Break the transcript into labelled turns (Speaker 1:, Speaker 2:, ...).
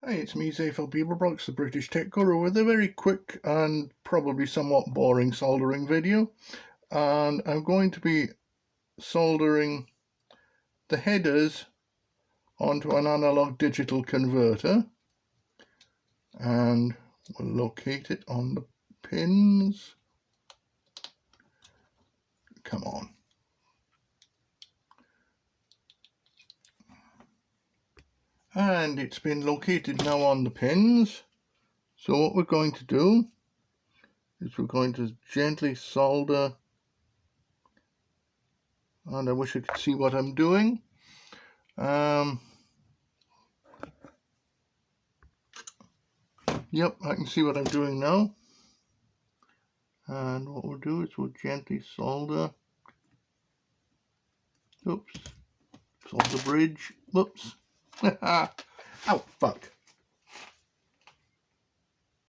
Speaker 1: Hi, it's me, Zayfel Beaverbrox, the British Tech Guru, with a very quick and probably somewhat boring soldering video. And I'm going to be soldering the headers onto an analog digital converter. And we'll locate it on the pins. Come on. And it's been located now on the pins. So what we're going to do is we're going to gently solder, and I wish I could see what I'm doing. Yep, I can see what I'm doing now. And what we'll do is we'll gently solder. Oops. Solder bridge. Whoops. Oh, fuck.